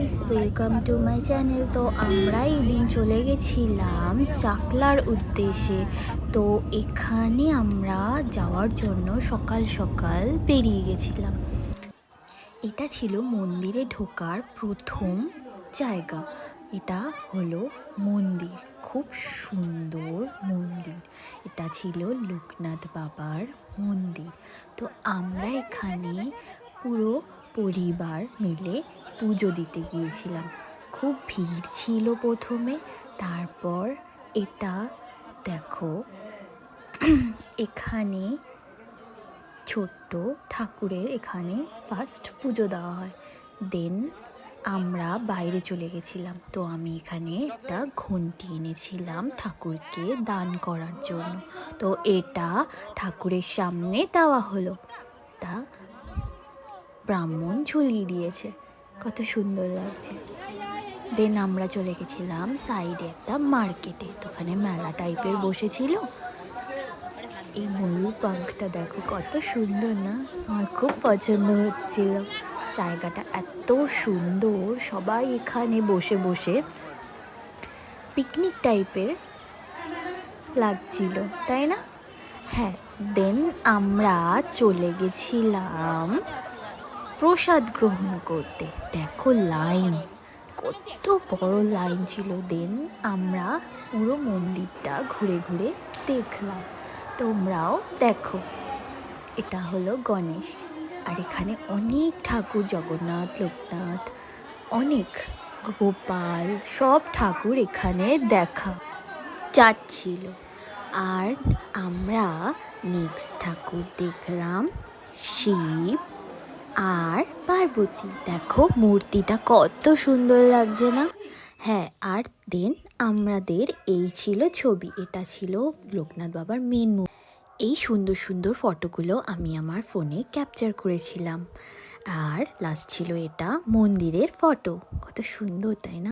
Guys, welcome to my channel. তো আমরা এদিন চলে গেছিলাম চাকলার উদ্দেশ্যে। তো এখানে আমরা যাওয়ার জন্য সকাল সকাল বেরিয়ে গেছিলাম। এটা ছিল মন্দিরে ঢোকার প্রথম জায়গা। এটা হলো মন্দির, খুব সুন্দর মন্দির। এটা ছিল লোকনাথ বাবার মন্দির। তো আমরা এখানে পুরো পরিবার মিলে পুজো দিতে গিয়েছিলাম। খুব ভিড় ছিল প্রথমে, তারপর এটা দেখো এখানে ছোট্ট ঠাকুরের এখানে ফার্স্ট পুজো দেওয়া হয়। দেন আমরা বাইরে চলে গেছিলাম। তো আমি এখানে একটা ঘন্টি এনেছিলাম ঠাকুরকে দান করার জন্য। তো এটা ঠাকুরের সামনে দেওয়া হলো। তা ব্রাহ্মণ ঝুলিয়ে দিয়েছে, কত সুন্দর লাগছে। দেন আমরা চলে গেছিলাম সাইডে একটা মার্কেটে। তো ওখানে মেলা টাইপের বসেছিল। এই ময়ূর পাঙ্খটা দেখো কত সুন্দর না, আমার খুব পছন্দ হচ্ছিল। জায়গাটা এত সুন্দর, সবাই এখানে বসে বসে পিকনিক টাইপের লাগছিল, তাই না? হ্যাঁ, দেন আমরা চলে গেছিলাম প্রসাদ গ্রহণ করতে। দেখো লাইন, কত বড় লাইন ছিল। দেন আমরা পুরো মন্দিরটা ঘুরে ঘুরে দেখলাম। তোমরাও দেখো। এটা হলো গণেশ, আর এখানে অনেক ঠাকুর, জগন্নাথ, লোকনাথ, অনেক গোপাল, সব ঠাকুর এখানে দেখা যাচ্ছিল। আর আমরা নেক্সট ঠাকুর দেখলাম শিব আর পার্বতী। দেখো মূর্তিটা কত সুন্দর লাগছে না? হ্যাঁ, আর দেন আমাদের এই ছিল ছবি। এটা ছিল লোকনাথ বাবার মেন মূর্তি। এই সুন্দর সুন্দর ফটোগুলো আমি আমার ফোনে ক্যাপচার করেছিলাম। আর লাস্ট ছিল এটা মন্দিরের ফটো। কত সুন্দর, তাই না?